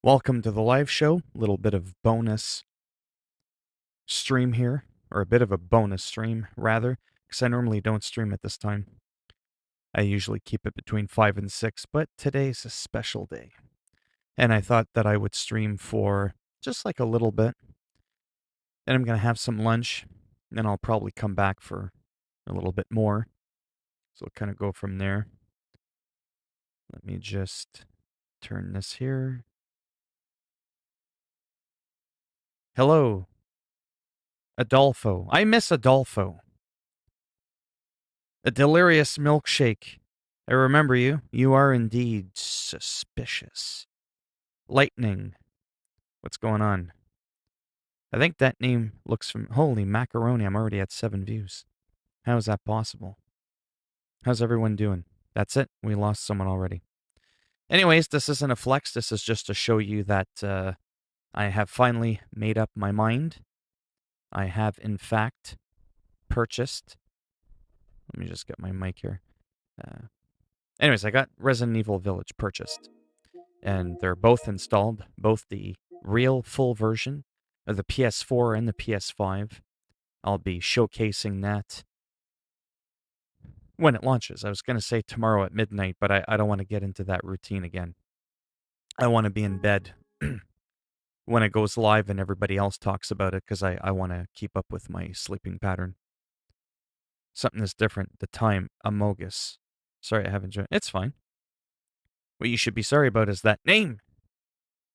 Welcome to the live show. A little bit of bonus stream here, or a bit of a bonus stream, rather, because I normally don't stream at this time. I usually keep it between 5 and 6, but today's a special day. And I thought that I would stream for just like a little bit. Then I'm going to have some lunch. Then I'll probably come back for a little bit more. So we'll kind of go from there. Let me just turn this here. Hello, Adolfo. I miss Adolfo. A delirious milkshake. I remember you. You are indeed suspicious. Lightning. What's going on? I think that name looks from. Holy macaroni, I'm already at 7 views. How is that possible? How's everyone doing? That's it. We lost someone already. Anyways, this isn't a flex. This is just to show you that I have finally made up my mind. I have, in fact, purchased. Let me just get my mic here. Anyways, I got Resident Evil Village purchased. And they're both installed, both the real full version of the PS4 and the PS5. I'll be showcasing that when it launches. I was going to say tomorrow at midnight, but I don't want to get into that routine again. I want to be in bed when it goes live and everybody else talks about it because I want to keep up with my sleeping pattern. Something is different. The time, Amogus. Sorry, I haven't joined. It's fine. What you should be sorry about is that name.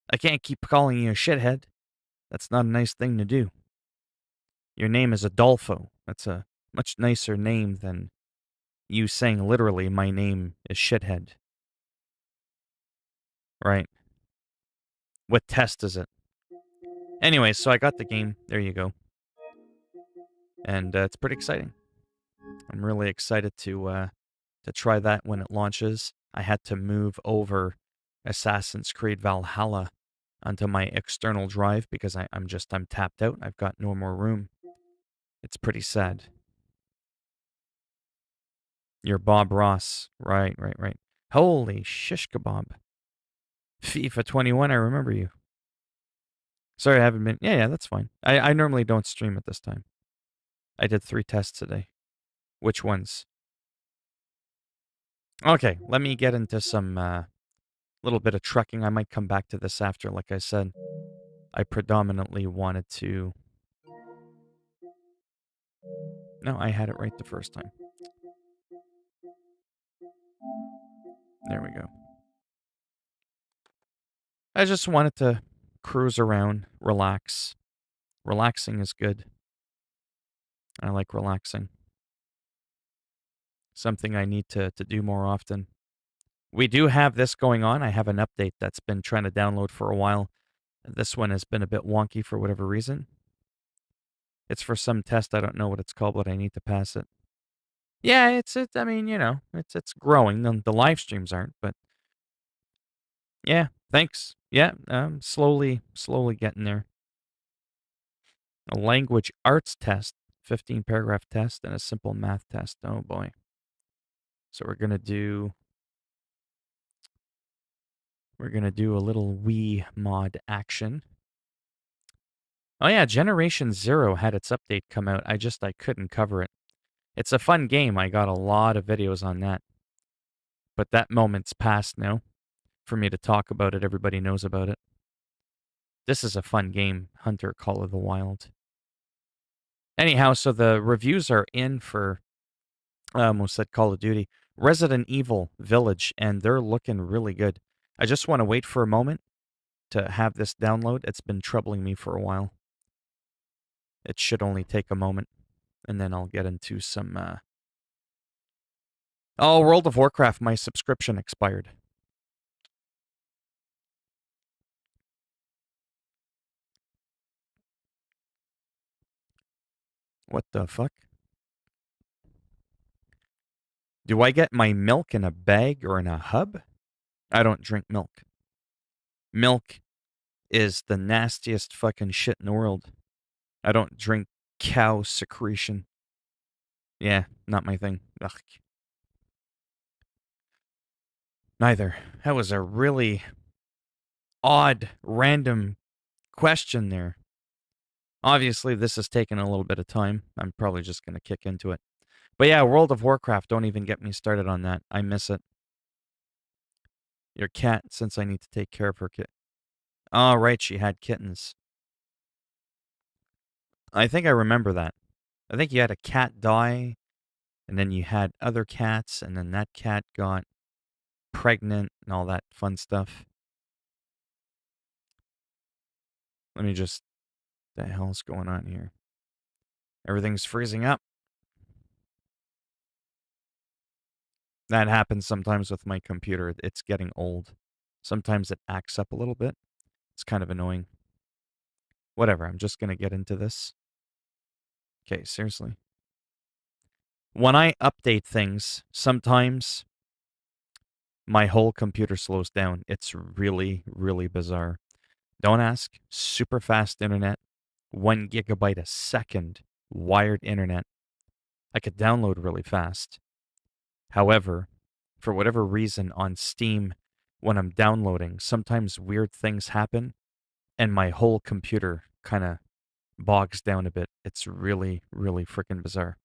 I can't keep calling you a shithead. That's not a nice thing to do. Your name is Adolfo. That's a much nicer name than you saying literally, my name is shithead. Right? What test is it? Anyway, so I got the game. There you go. And it's pretty exciting. I'm really excited to try that when it launches. I had to move over Assassin's Creed Valhalla onto my external drive because I'm tapped out. I've got no more room. It's pretty sad. You're Bob Ross. Right. Holy shish kebab. FIFA 21, I remember you. Sorry, I haven't been. Yeah, that's fine. I normally don't stream at this time. I did 3 tests today. Which ones? Okay, let me get into some little bit of trucking. I might come back to this after, like I said. I predominantly wanted to. No, I had it right the first time. There we go. I just wanted to cruise around, relax. Relaxing is good. I like relaxing. Something I need to do more often. We do have this going on. I have an update that's been trying to download for a while. This one has been a bit wonky for whatever reason. It's for some test. I don't know what it's called, but I need to pass it. Yeah, I mean, it's growing. The live streams aren't, but yeah, thanks. Yeah, slowly getting there. A language arts test, 15 paragraph test, and a simple math test. Oh boy. So we're gonna do a little Wii mod action. Oh yeah, Generation Zero had its update come out. I couldn't cover it. It's a fun game. I got a lot of videos on that. But that moment's past now. For me to talk about it, everybody knows about it. This is a fun game, Hunter Call of the Wild. Anyhow, so the reviews are in for, I almost said Call of Duty, Resident Evil Village, and they're looking really good. I just want to wait for a moment to have this download. It's been troubling me for a while. It should only take a moment, and then I'll get into some. Oh, World of Warcraft, my subscription expired. What the fuck? Do I get my milk in a bag or in a hub? I don't drink milk. Milk is the nastiest fucking shit in the world. I don't drink cow secretion. Yeah, not my thing. Ugh. Neither. That was a really odd, random question there. Obviously, this has taken a little bit of time. I'm probably just going to kick into it. But yeah, World of Warcraft, don't even get me started on that. I miss it. Your cat, since I need to take care of her kit. Oh, right, she had kittens. I think I remember that. I think you had a cat die, and then you had other cats, and then that cat got pregnant and all that fun stuff. Let me just... The hell's going on here? Everything's freezing up. That happens sometimes with my computer. It's getting old. Sometimes it acts up a little bit. It's kind of annoying. Whatever, I'm just going to get into this. Okay, seriously. When I update things, sometimes my whole computer slows down. It's really, really bizarre. Don't ask. Super fast internet. 1 gigabyte a second wired internet. I could download really fast. However, for whatever reason on Steam, when I'm downloading, sometimes weird things happen and my whole computer kind of bogs down a bit. It's really, really freaking bizarre.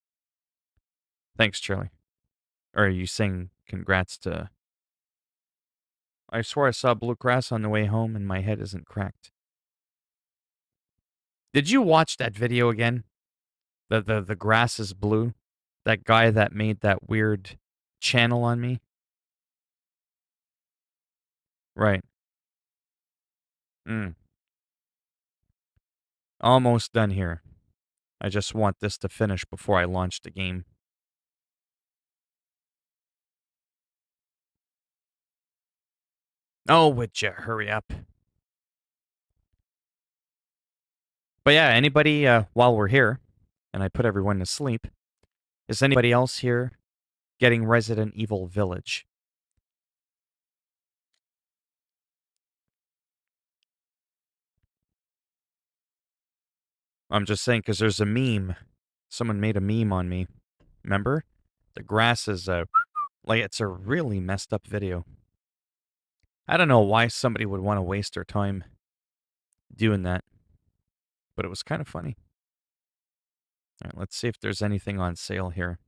Thanks, Charlie. Or are you saying congrats to... I swore I saw blue grass on the way home and my head isn't cracked. Did you watch that video again? The grass is blue? That guy that made that weird channel on me? Right. Mm. Almost done here. I just want this to finish before I launch the game. Oh, would you hurry up? But yeah, anybody, while we're here, and I put everyone to sleep, is anybody else here getting Resident Evil Village? I'm just saying, because there's a meme. Someone made a meme on me. Remember? The grass is, like, it's a really messed up video. I don't know why somebody would want to waste their time doing that, but it was kind of funny. All right, let's see if there's anything on sale here.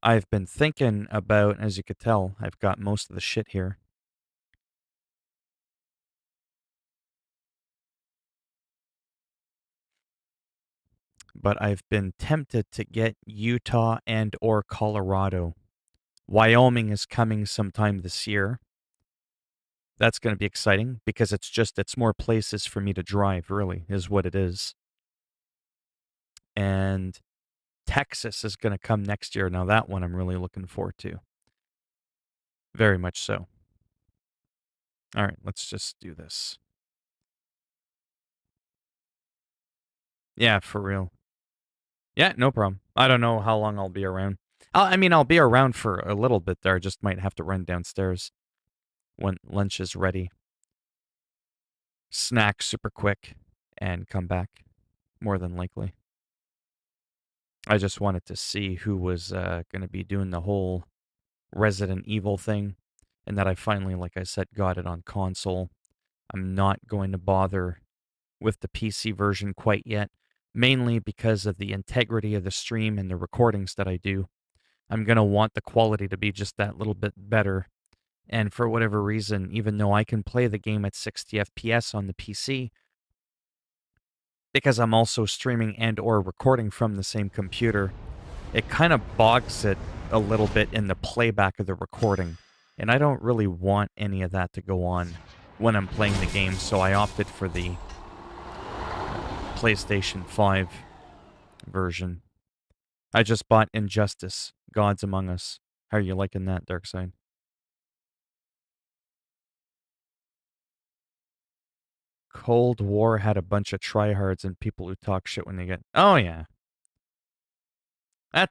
I've been thinking about, as you could tell, I've got most of the shit here. But I've been tempted to get Utah and or Colorado. Wyoming is coming sometime this year. That's going to be exciting because it's more places for me to drive, really, is what it is. And Texas is going to come next year. Now, that one I'm really looking forward to. Very much so. All right, let's just do this. Yeah, for real. Yeah, no problem. I don't know how long I'll be around. I'll be around for a little bit there. I just might have to run downstairs when lunch is ready. Snack super quick and come back, more than likely. I just wanted to see who was going to be doing the whole Resident Evil thing, and that I finally, like I said, got it on console. I'm not going to bother with the PC version quite yet, mainly because of the integrity of the stream and the recordings that I do. I'm going to want the quality to be just that little bit better. And for whatever reason, even though I can play the game at 60 FPS on the PC, because I'm also streaming and or recording from the same computer, it kind of bogs it a little bit in the playback of the recording. And I don't really want any of that to go on when I'm playing the game, so I opted for the PlayStation 5 version. I just bought Injustice, Gods Among Us. How are you liking that, Darkside? Cold War had a bunch of tryhards and people who talk shit when they get... Oh, yeah.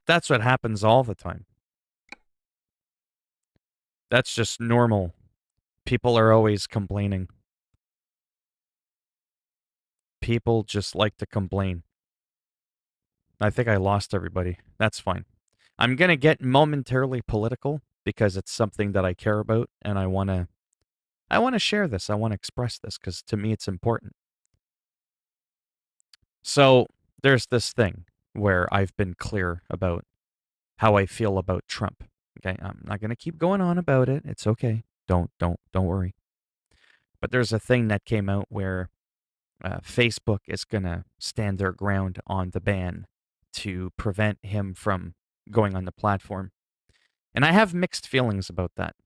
That's what happens all the time. That's just normal. People are always complaining. People just like to complain. I think I lost everybody. That's fine. I'm going to get momentarily political because it's something that I care about, and I want to share this. I want to express this because to me it's important. So there's this thing where I've been clear about how I feel about Trump. Okay, I'm not going to keep going on about it. It's okay. Don't worry. But there's a thing that came out where Facebook is going to stand their ground on the ban to prevent him from going on the platform. And I have mixed feelings about that.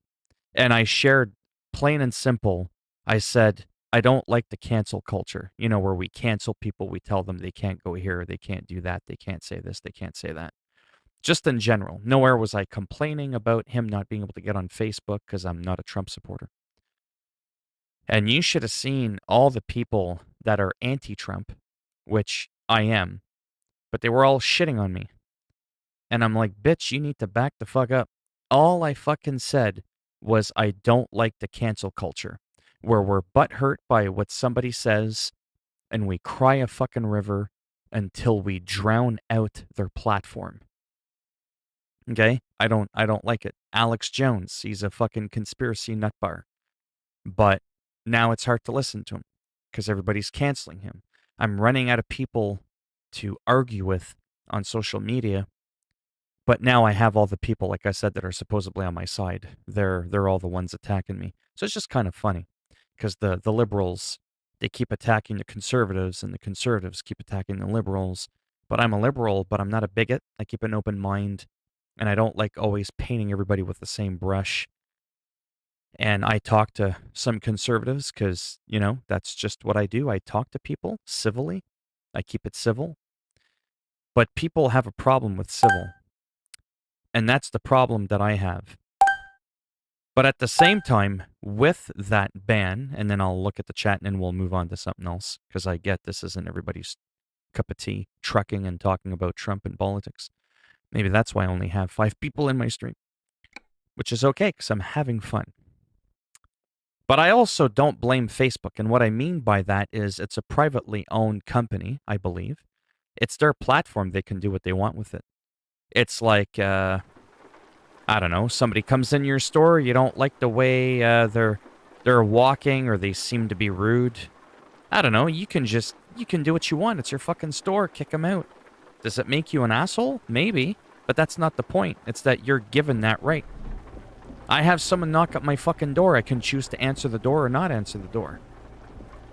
And I shared plain and simple. I said, I don't like the cancel culture, where we cancel people, we tell them they can't go here, they can't do that, they can't say this, they can't say that. Just in general. Nowhere was I complaining about him not being able to get on Facebook because I'm not a Trump supporter. And you should have seen all the people that are anti-Trump, which I am, but they were all shitting on me. And I'm like, bitch, you need to back the fuck up. All I fucking said was I don't like the cancel culture, where we're butthurt by what somebody says and we cry a fucking river until we drown out their platform. Okay? I don't like it. Alex Jones, he's a fucking conspiracy nutbar. But now it's hard to listen to him because everybody's canceling him. I'm running out of people to argue with on social media. But now I have all the people, like I said, that are supposedly on my side. They're all the ones attacking me. So it's just kind of funny because the liberals, they keep attacking the conservatives and the conservatives keep attacking the liberals. But I'm a liberal, but I'm not a bigot. I keep an open mind and I don't like always painting everybody with the same brush. And I talk to some conservatives because, that's just what I do. I talk to people civilly. I keep it civil. But people have a problem with civil. And that's the problem that I have. But at the same time, with that ban, and then I'll look at the chat and then we'll move on to something else because I get this isn't everybody's cup of tea, trucking and talking about Trump and politics. Maybe that's why I only have 5 people in my stream, which is okay because I'm having fun. But I also don't blame Facebook. And what I mean by that is it's a privately owned company, I believe. It's their platform. They can do what they want with it. It's like, I don't know, somebody comes in your store, you don't like the way they're walking or they seem to be rude. I don't know, you can do what you want. It's your fucking store. Kick them out. Does it make you an asshole? Maybe. But that's not the point. It's that you're given that right. I have someone knock at my fucking door. I can choose to answer the door or not answer the door.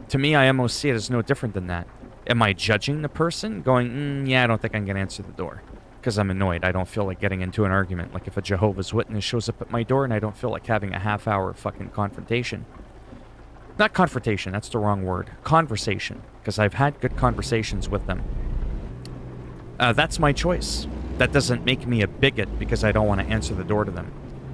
To me, I almost see it as no different than that. Am I judging the person? Going, yeah, I don't think I'm going to answer the door. Because I'm annoyed. I don't feel like getting into an argument. Like if a Jehovah's Witness shows up at my door and I don't feel like having a half-hour fucking confrontation. Not confrontation, that's the wrong word. Conversation. Because I've had good conversations with them. That's my choice. That doesn't make me a bigot because I don't want to answer the door to them.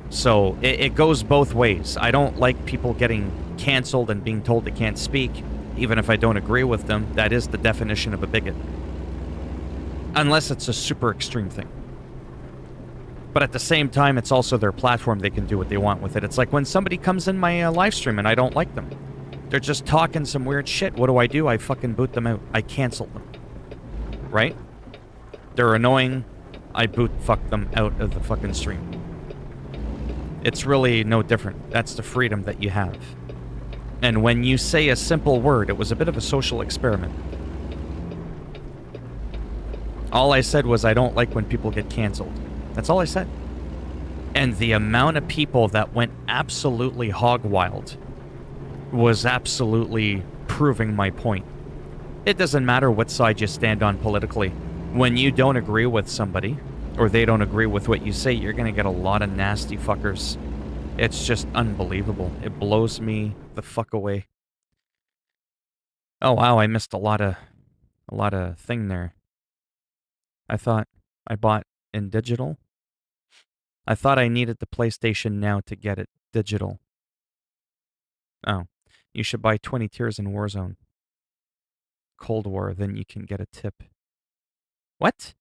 So it goes both ways. I don't like people getting canceled and being told they can't speak, even if I don't agree with them. That is the definition of a bigot. Unless it's a super extreme thing. But at the same time, it's also their platform. They can do what they want with it. It's like when somebody comes in my live stream and I don't like them. They're just talking some weird shit. What do? I fucking boot them out. I cancel them. Right? They're annoying. I fuck them out of the fucking stream. It's really no different. That's the freedom that you have. And when you say a simple word, it was a bit of a social experiment. All I said was I don't like when people get canceled. That's all I said. And the amount of people that went absolutely hog wild was absolutely proving my point. It doesn't matter what side you stand on politically. When you don't agree with somebody, or they don't agree with what you say, you're going to get a lot of nasty fuckers. It's just unbelievable. It blows me the fuck away. Oh wow, I missed a lot of thing there. I thought I bought in digital. I thought I needed the PlayStation Now to get it digital. Oh, you should buy 20 tiers in Warzone. Cold War, then you can get a tip. What?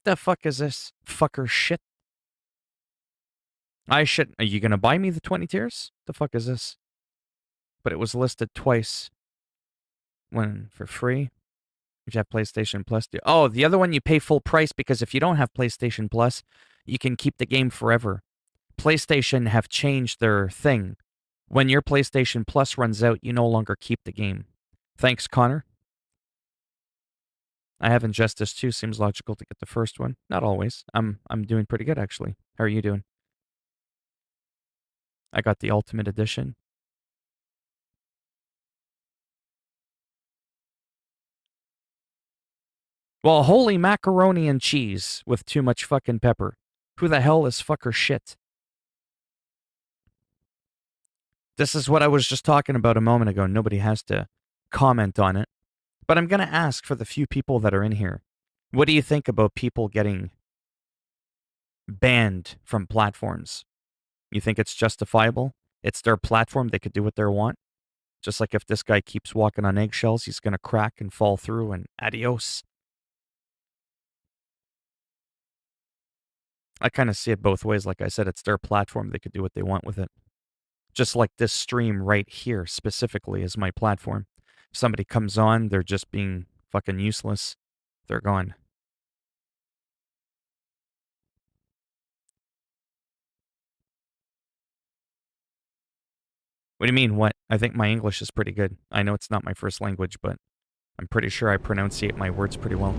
The fuck is this fucker shit? Are you gonna buy me the 20 tiers? The fuck is this? But it was listed twice. One for free. If you have PlayStation Plus. Oh, the other one you pay full price because if you don't have PlayStation Plus, you can keep the game forever. PlayStation have changed their thing. When your PlayStation Plus runs out, you no longer keep the game. Thanks, Connor. I have Injustice 2. Seems logical to get the first one. Not always. I'm doing pretty good, actually. How are you doing? I got the Ultimate Edition. Well, holy macaroni and cheese with too much fucking pepper. Who the hell is fucker shit? This is what I was just talking about a moment ago. Nobody has to comment on it. But I'm going to ask for the few people that are in here. What do you think about people getting banned from platforms? You think it's justifiable? It's their platform. They could do what they want. Just like if this guy keeps walking on eggshells, he's going to crack and fall through and adios. I kind of see it both ways. Like I said, it's their platform. They could do what they want with it. Just like this stream right here specifically is my platform. If somebody comes on, they're just being fucking useless. They're gone. What do you mean, what? I think my English is pretty good. I know it's not my first language, but I'm pretty sure I pronunciate my words pretty well.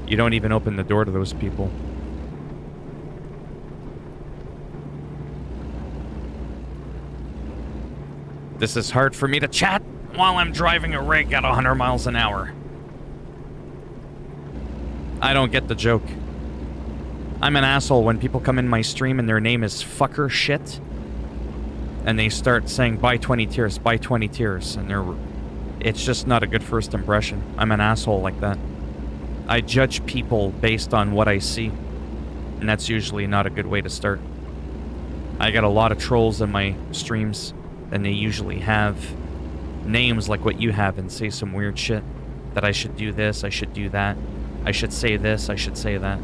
You don't even open the door to those people. This is hard for me to chat while I'm driving a rig at 100 miles an hour. I don't get the joke. I'm an asshole when people come in my stream and their name is fucker shit. And they start saying, buy 20 tiers, buy 20 tiers. And it's just not a good first impression. I'm an asshole like that. I judge people based on what I see. And that's usually not a good way to start. I got a lot of trolls in my streams. And they usually have names like what you have and say some weird shit. That I should do this, I should do that. I should say this, I should say that.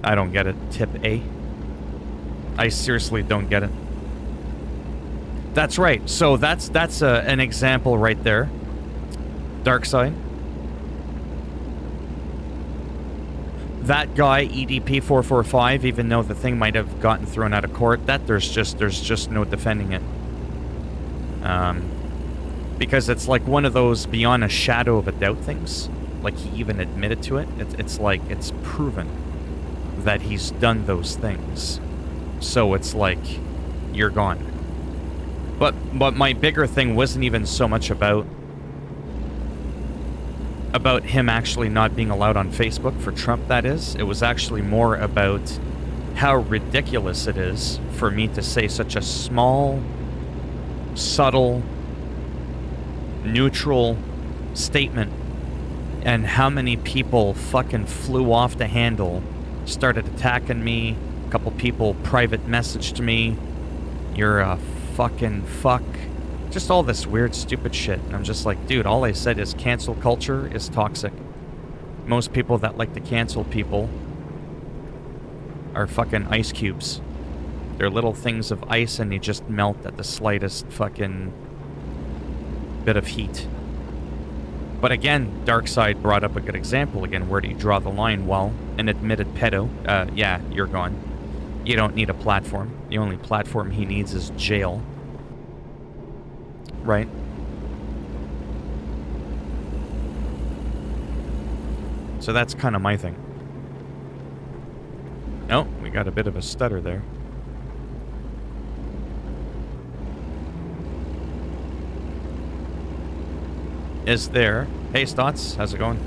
I don't get it. Tip A. I seriously don't get it. That's right. So that's an example right there. Dark side. That guy, EDP445, even though the thing might have gotten thrown out of court, that there's just no defending it. Because it's like one of those beyond a shadow of a doubt things. Like he even admitted to it. It's like it's proven that he's done those things. So it's like you're gone. But my bigger thing wasn't even so much about him actually not being allowed on Facebook for Trump, that is. It was actually more about how ridiculous it is for me to say such a small, subtle, neutral statement, and how many people fucking flew off the handle, started attacking me. A couple people private messaged me, you're a fucking fuck. Just all this weird, stupid shit. And I'm just like, dude, all I said is cancel culture is toxic. Most people that like to cancel people are fucking ice cubes. They're little things of ice and they just melt at the slightest fucking bit of heat. But again, Darkseid brought up a good example. Again, where do you draw the line? Well, an admitted pedo, yeah, you're gone. You don't need a platform. The only platform he needs is jail. Right? So that's kind of my thing. Oh, we got a bit of a stutter there. Is there... Hey, Stotts, how's it going?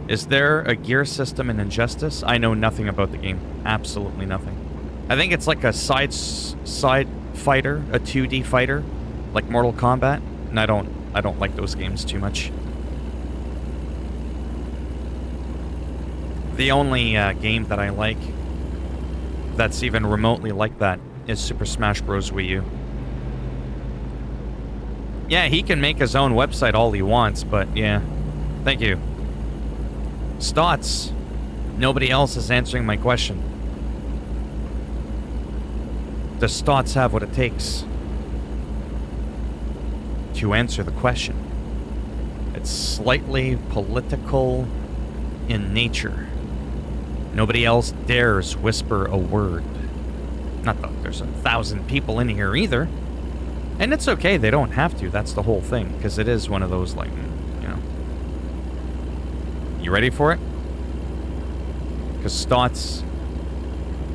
Is there a gear system in Injustice? I know nothing about the game. Absolutely nothing. I think it's like a side fighter, a 2D fighter, like Mortal Kombat, and I don't like those games too much. The only game that I like that's even remotely like that is Super Smash Bros. Wii U. Yeah, he can make his own website all he wants, but yeah. Thank you. Stotts. Nobody else is answering my question. Does Stotts have what it takes to answer the question? It's slightly political in nature. Nobody else dares whisper a word. Not that there's 1,000 people in here either. And it's okay, they don't have to. That's the whole thing, because it is one of those, like, you know. You ready for it? Because Stotts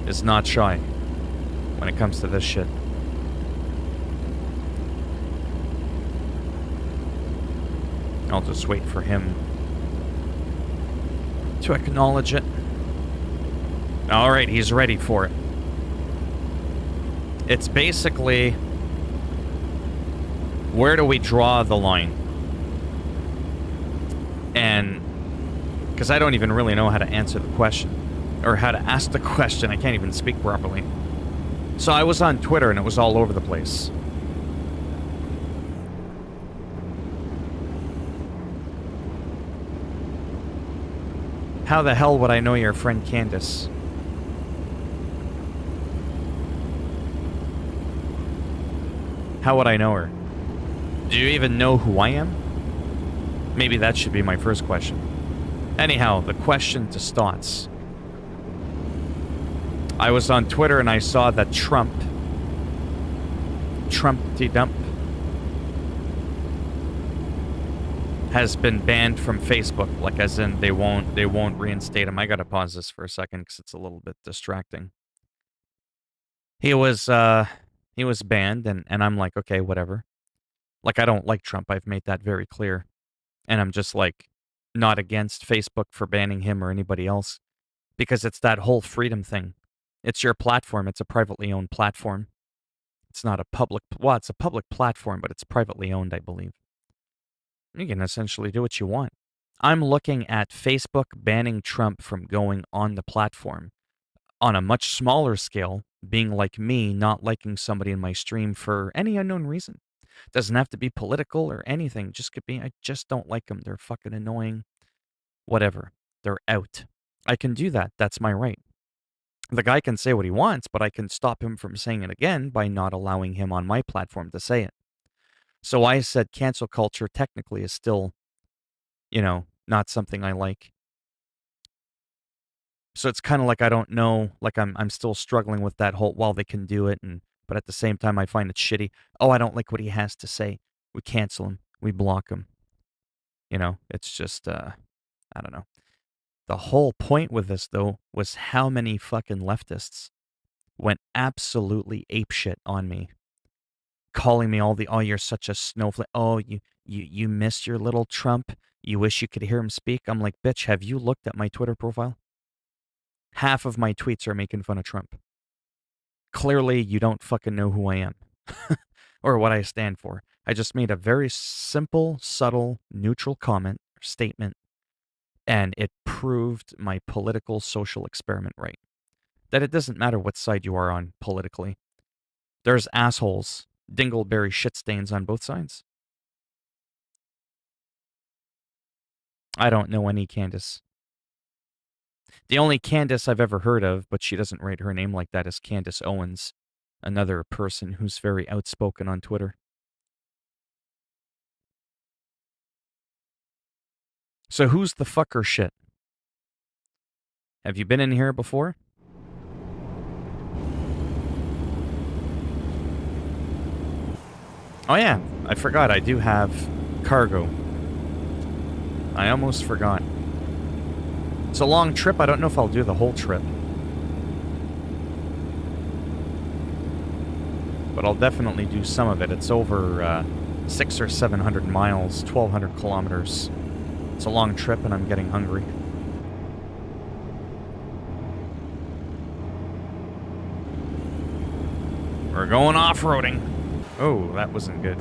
is not shy when it comes to this shit. I'll just wait for him to acknowledge it. Alright, he's ready for it. It's basically, where do we draw the line? And, because I don't even really know how to answer the question. Or how to ask the question. I can't even speak properly. So I was on Twitter and it was all over the place. How the hell would I know your friend Candace? How would I know her? Do you even know who I am? Maybe that should be my first question. Anyhow, the question to Stotts. I was on Twitter and I saw that Trumpty Dump, has been banned from Facebook. Like, as in, they won't reinstate him. I gotta pause this for a second because it's a little bit distracting. He was banned, and I'm like, okay, whatever. Like, I don't like Trump. I've made that very clear. And I'm just like, not against Facebook for banning him or anybody else. Because it's that whole freedom thing. It's your platform. It's a privately owned platform. It's not a public... Well, it's a public platform, but it's privately owned, I believe. You can essentially do what you want. I'm looking at Facebook banning Trump from going on the platform. On a much smaller scale, being like me, not liking somebody in my stream for any unknown reason. Doesn't have to be political or anything. Just could be, I just don't like them. They're fucking annoying. Whatever. They're out. I can do that. That's my right. The guy can say what he wants, but I can stop him from saying it again by not allowing him on my platform to say it. So I said cancel culture technically is still, you know, not something I like. So it's kind of like I don't know, like I'm still struggling with that whole, well, they can do it, but at the same time I find it shitty. Oh, I don't like what he has to say. We cancel him. We block him. You know, it's just, I don't know. The whole point with this, though, was how many fucking leftists went absolutely apeshit on me. Calling me all the, oh, you're such a snowflake. Oh, you miss your little Trump. You wish you could hear him speak. I'm like, bitch, have you looked at my Twitter profile? Half of my tweets are making fun of Trump. Clearly, you don't fucking know who I am. Or what I stand for. I just made a very simple, subtle, neutral comment or statement. And it proved my political social experiment right. That it doesn't matter what side you are on politically. There's assholes, dingleberry shit stains on both sides. I don't know any Candace. The only Candace I've ever heard of, but she doesn't write her name like that, is Candace Owens, another person who's very outspoken on Twitter. So who's the fucker shit? Have you been in here before? Oh yeah, I forgot I do have cargo. I almost forgot. It's a long trip. I don't know if I'll do the whole trip. But I'll definitely do some of it. It's over 600 or 700 miles, 1,200 kilometers. It's a long trip and I'm getting hungry. We're going off-roading. Oh, that wasn't good.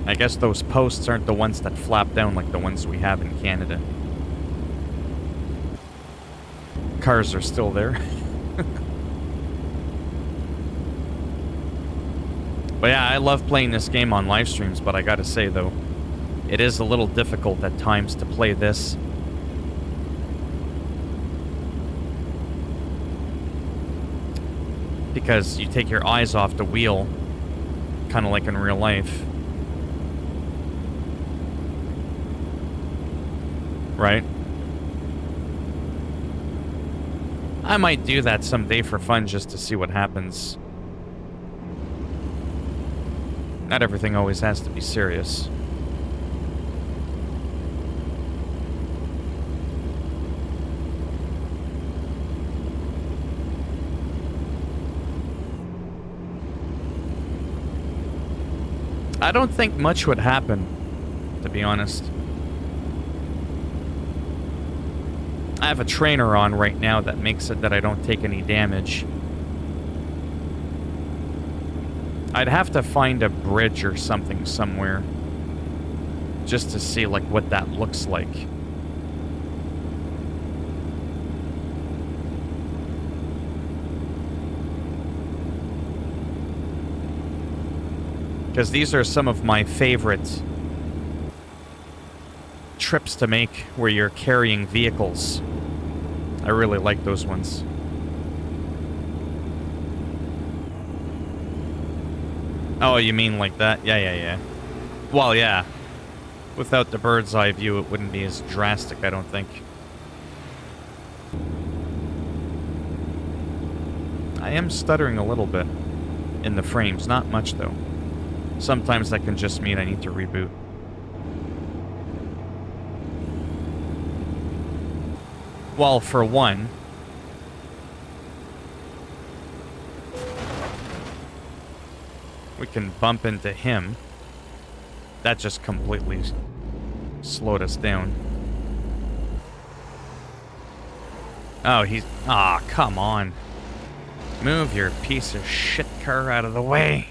I guess those posts aren't the ones that flap down like the ones we have in Canada. Cars are still there. But yeah, I love playing this game on live streams, but I gotta say though, it is a little difficult at times to play this. Because you take your eyes off the wheel, kind of like in real life. Right? I might do that someday for fun just to see what happens. Not everything always has to be serious. I don't think much would happen, to be honest. I have a trainer on right now that makes it that I don't take any damage. I'd have to find a bridge or something somewhere just to see like what that looks like. Because these are some of my favorite trips to make where you're carrying vehicles. I really like those ones. Oh, you mean like that? Yeah. Well, yeah. Without the bird's eye view, it wouldn't be as drastic, I don't think. I am stuttering a little bit in the frames. Not much, though. Sometimes that can just mean I need to reboot. Well, for one, we can bump into him. That just completely slowed us down. Oh, he's... Aw, come on. Move your piece of shit car out of the way.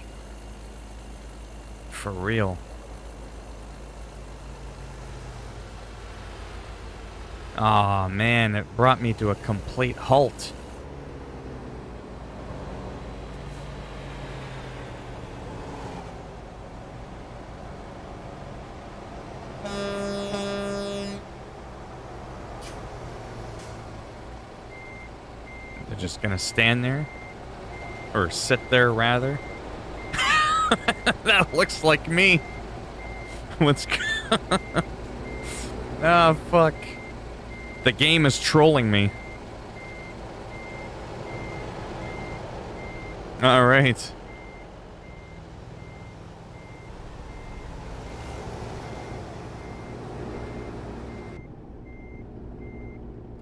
For real. Aw, man, it brought me to a complete halt. They're just gonna stand there? Or sit there, rather? That looks like me. What's... Ah, fuck. The game is trolling me. Alright.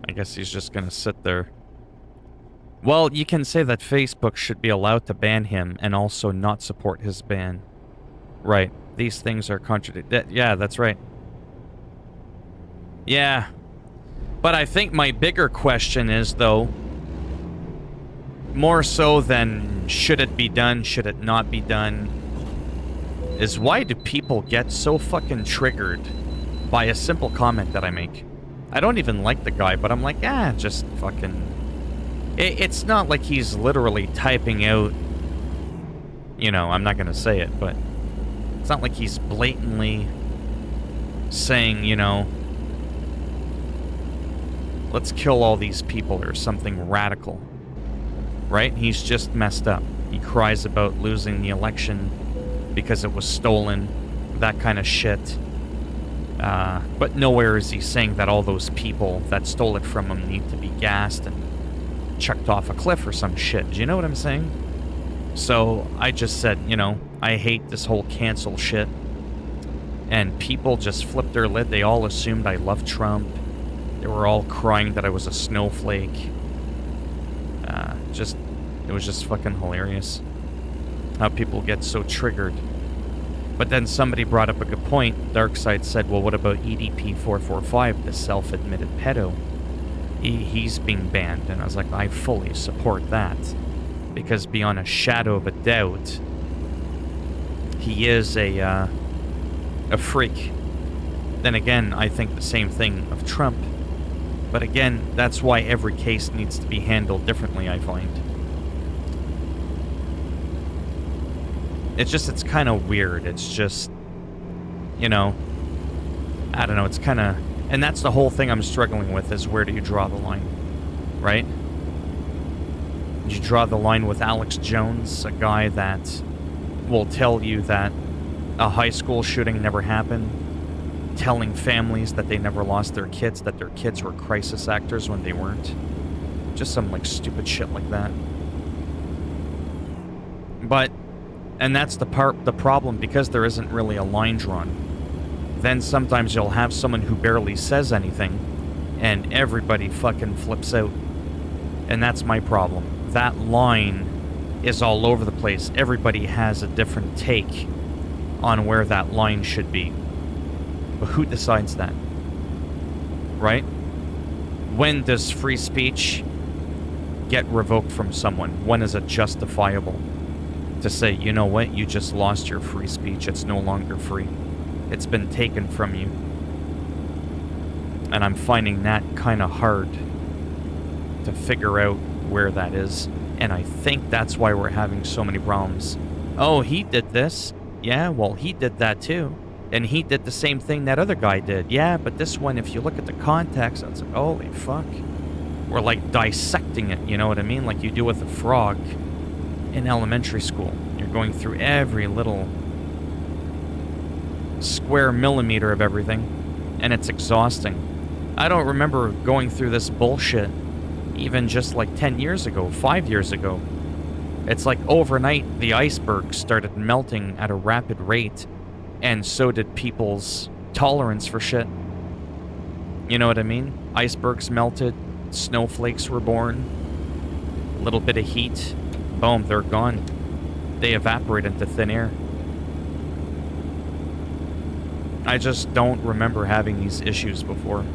I guess he's just gonna sit there. Well, you can say that Facebook should be allowed to ban him and also not support his ban. Right. These things are contradictory. Yeah, that's right. Yeah. But I think my bigger question is, though, more so than should it be done, should it not be done, is why do people get so fucking triggered by a simple comment that I make? I don't even like the guy, but I'm like, just fucking... It's not like he's literally typing out, you know, I'm not gonna say it, but it's not like he's blatantly saying, you know, let's kill all these people or something radical, right? He's just messed up. He cries about losing the election because it was stolen, that kind of shit. But nowhere is he saying that all those people that stole it from him need to be gassed and chucked off a cliff or some shit. Do you know what I'm saying? So I just said, you know, I hate this whole cancel shit. And people just flipped their lid. They all assumed I loved Trump. They were all crying that I was a snowflake. It was just fucking hilarious how people get so triggered. But then somebody brought up a good point. Darkseid said, well, what about EDP-445, the self-admitted pedo? He's being banned. And I was like, I fully support that. Because beyond a shadow of a doubt, he is a freak. Then again, I think the same thing of Trump. But again, that's why every case needs to be handled differently, I find. It's kind of weird. It's just, you know, I don't know, it's kind of... And that's the whole thing I'm struggling with, is where do you draw the line, right? You draw the line with Alex Jones, a guy that will tell you that a high school shooting never happened, telling families that they never lost their kids, that their kids were crisis actors when they weren't. Just some like stupid shit like that. But, and that's the problem, because there isn't really a line drawn. Then sometimes you'll have someone who barely says anything, and everybody fucking flips out. And that's my problem. That line is all over the place. Everybody has a different take on where that line should be. But who decides that? Right? When does free speech get revoked from someone? When is it justifiable to say, you know what, you just lost your free speech, it's no longer free. It's been taken from you. And I'm finding that kind of hard to figure out where that is. And I think that's why we're having so many problems. Oh, he did this. Yeah, well, he did that too. And he did the same thing that other guy did. Yeah, but this one, if you look at the context, it's like, holy fuck. We're like dissecting it, you know what I mean? Like you do with a frog in elementary school. You're going through every little square millimeter of everything, and it's exhausting. I don't remember going through this bullshit even just like 10 years ago, 5 years ago. It's like overnight the iceberg started melting at a rapid rate, and so did people's tolerance for shit. You know what I mean? Icebergs melted, snowflakes were born, a little bit of heat, boom, they're gone. They evaporate into thin air. I just don't remember having these issues before.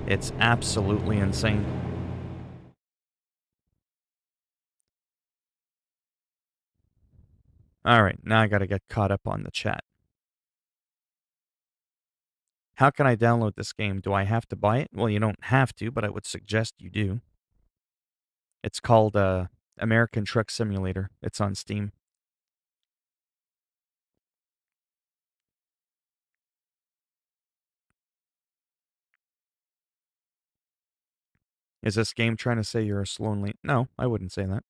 It's absolutely insane. Alright, now I gotta get caught up on the chat. How can I download this game? Do I have to buy it? Well, you don't have to, but I would suggest you do. It's called American Truck Simulator. It's on Steam. Is this game trying to say you're a lonely? No, I wouldn't say that.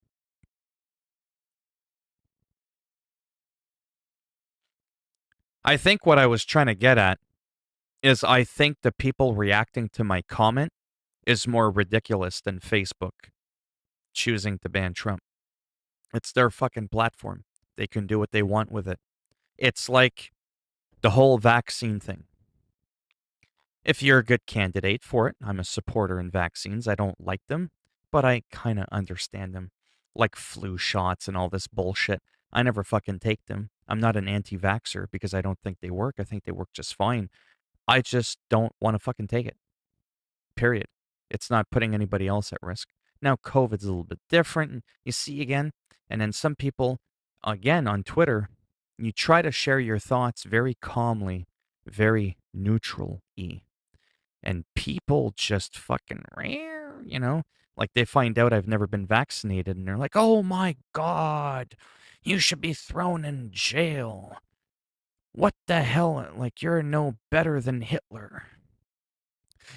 I think what I was trying to get at is I think the people reacting to my comment is more ridiculous than Facebook choosing to ban Trump. It's their fucking platform. They can do what they want with it. It's like the whole vaccine thing. If you're a good candidate for it, I'm a supporter in vaccines. I don't like them, but I kind of understand them. Like flu shots and all this bullshit. I never fucking take them. I'm not an anti-vaxxer because I don't think they work. I think they work just fine. I just don't want to fucking take it. Period. It's not putting anybody else at risk. Now, COVID's a little bit different. And you see again, and then some people, again, on Twitter, you try to share your thoughts very calmly, very neutral-y. And people just fucking, you know, like they find out I've never been vaccinated and they're like, oh my God, you should be thrown in jail. What the hell? Like, you're no better than Hitler.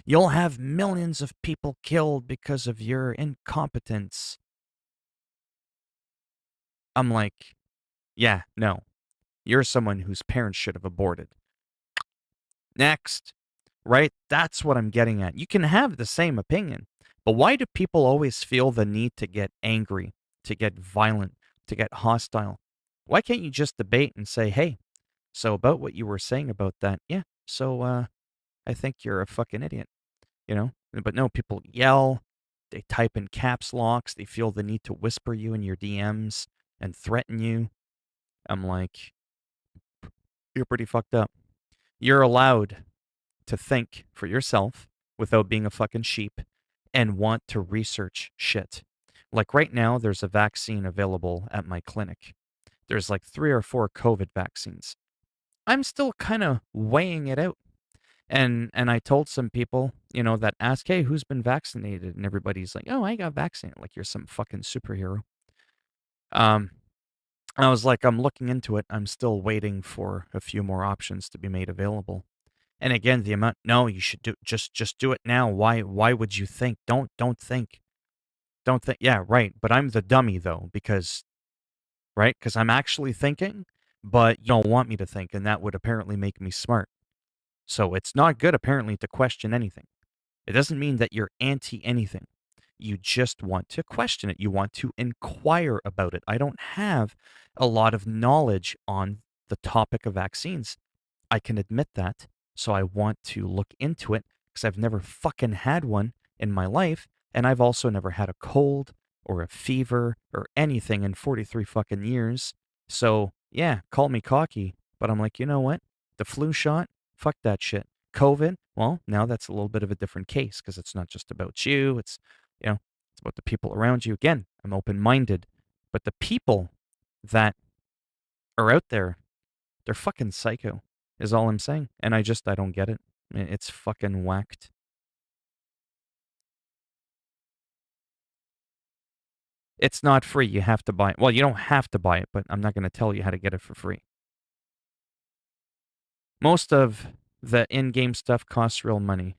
You'll have millions of people killed because of your incompetence. I'm like, yeah, no. You're someone whose parents should have aborted. Next. Right? That's what I'm getting at. You can have the same opinion, but why do people always feel the need to get angry, to get violent, to get hostile? Why can't you just debate and say, hey, so about what you were saying about that, yeah, so I think you're a fucking idiot, you know? But no, people yell, they type in caps locks, they feel the need to whisper you in your DMs and threaten you. I'm like, you're pretty fucked up. You're allowed to think for yourself without being a fucking sheep and want to research shit. Like right now, there's a vaccine available at my clinic. There's like 3 or 4 COVID vaccines. I'm still kind of weighing it out. And I told some people, you know, that ask, hey, who's been vaccinated? And everybody's like, oh, I got vaccinated. Like you're some fucking superhero. Um, I was like, I'm looking into it. I'm still waiting for a few more options to be made available. And again, the amount, no, you should do just do it now. Why would you think? Don't think. don't think. Yeah, right. But I'm the dummy, though, because, right? Because I'm actually thinking, but you don't want me to think, and that would apparently make me smart. So it's not good, apparently, to question anything. It doesn't mean that you're anti anything. You just want to question it. You want to inquire about it. I don't have a lot of knowledge on the topic of vaccines. I can admit that. So I want to look into it because I've never fucking had one in my life. And I've also never had a cold or a fever or anything in 43 fucking years. So yeah, call me cocky. But I'm like, you know what? The flu shot, fuck that shit. COVID, well, now that's a little bit of a different case because it's not just about you. It's, it's about the people around you. Again, I'm open minded. But the people that are out there, they're fucking psycho, is all I'm saying. And I don't get it. It's fucking whacked. It's not free. You have to buy it. Well, you don't have to buy it, but I'm not going to tell you how to get it for free. Most of the in-game stuff costs real money.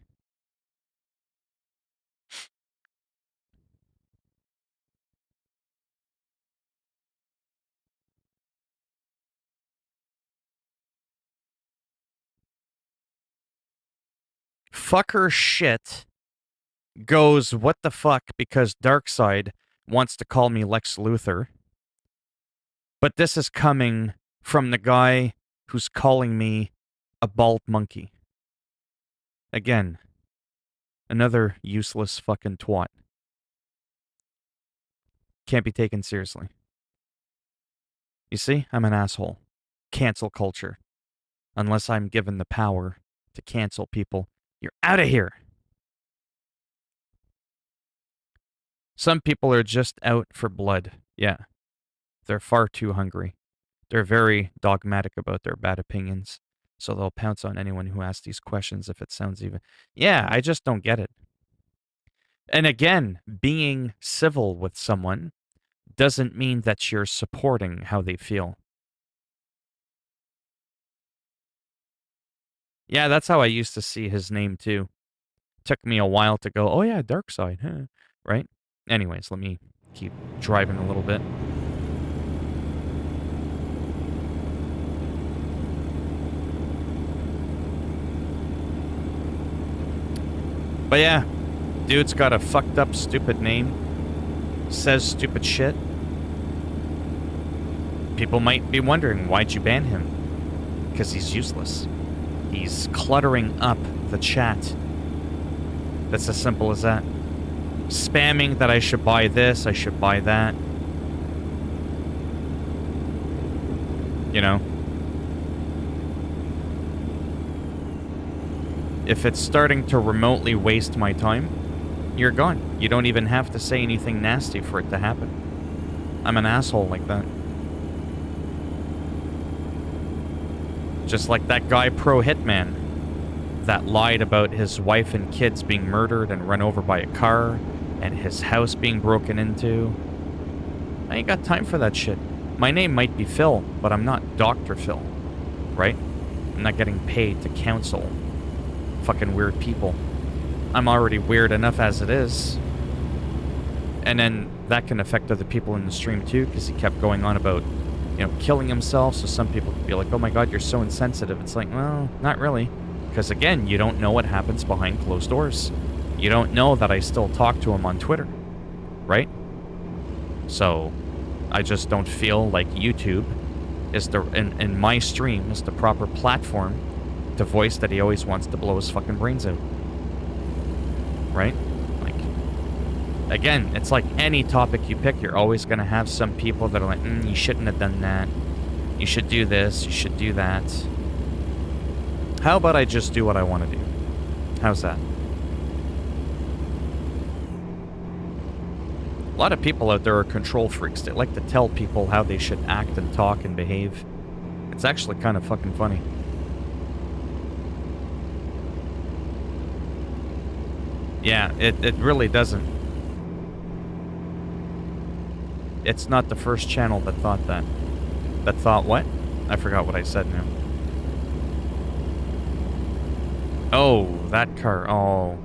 Fucker shit goes, what the fuck, because Darkseid wants to call me Lex Luthor. But this is coming from the guy who's calling me a bald monkey. Again, another useless fucking twat. Can't be taken seriously. You see, I'm an asshole. Cancel culture. Unless I'm given the power to cancel people, you're out of here. Some people are just out for blood. Yeah. They're far too hungry. They're very dogmatic about their bad opinions. So they'll pounce on anyone who asks these questions if it sounds even. Yeah, I just don't get it. And again, being civil with someone doesn't mean that you're supporting how they feel. Yeah, that's how I used to see his name too. Took me a while to go, oh yeah, Darkseid, huh? Right? Anyways, let me keep driving a little bit. But yeah, dude's got a fucked up, stupid name. Says stupid shit. People might be wondering, why'd you ban him? Because he's useless. He's cluttering up the chat. That's as simple as that. Spamming that I should buy this, I should buy that. You know? If it's starting to remotely waste my time, you're gone. You don't even have to say anything nasty for it to happen. I'm an asshole like that. Just like that guy Pro Hitman that lied about his wife and kids being murdered and run over by a car and his house being broken into. I ain't got time for that shit. My name might be Phil, but I'm not Dr. Phil, right? I'm not getting paid to counsel fucking weird people. I'm already weird enough as it is. And then that can affect other people in the stream too, because he kept going on about, killing himself. So some people could be like, oh my god, you're so insensitive. It's like, well, not really. Because again, you don't know what happens behind closed doors. You don't know that I still talk to him on Twitter, right? So I just don't feel like YouTube is in my stream is the proper platform to voice that he always wants to blow his fucking brains out. Right? Like, again, it's like any topic you pick, you're always going to have some people that are like, you shouldn't have done that. You should do this. You should do that. How about I just do what I want to do? How's that? A lot of people out there are control freaks. They like to tell people how they should act and talk and behave. It's actually kind of fucking funny. Yeah, it really doesn't. It's not the first channel that thought that. That thought what? I forgot what I said now. Oh, that car. Oh.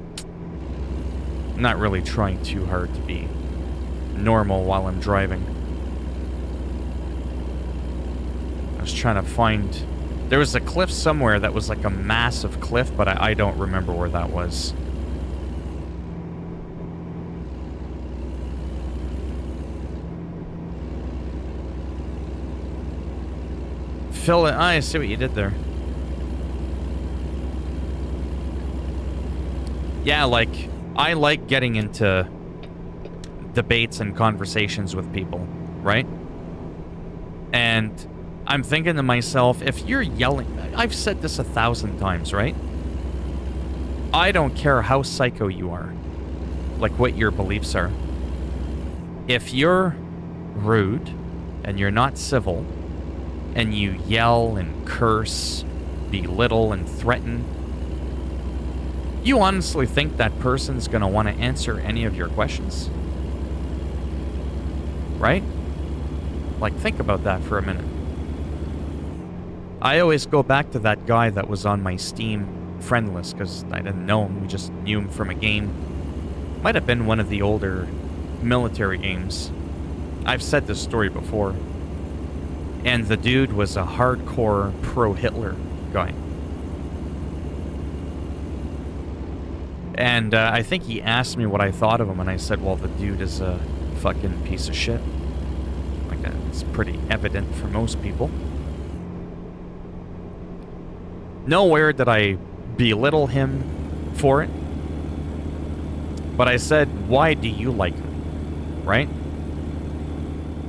I'm not really trying too hard to be normal while I'm driving. I was trying to find... There was a cliff somewhere that was like a massive cliff, but I don't remember where that was. Phil, I see what you did there. Yeah, like, I like getting into debates and conversations with people, right? And I'm thinking to myself, if you're yelling... I've said this 1,000 times, right? I don't care how psycho you are, like what your beliefs are. If you're rude and you're not civil and you yell and curse, belittle and threaten, you honestly think that person's going to want to answer any of your questions? Right? Like, think about that for a minute. I always go back to that guy that was on my Steam friend list because I didn't know him. We just knew him from a game. Might have been one of the older military games. I've said this story before. And the dude was a hardcore pro-Hitler guy. And I think he asked me what I thought of him, and I said, well, the dude is a fucking piece of shit. Like, it's pretty evident for most people. Nowhere did I belittle him for it. But I said, why do you like him? Right?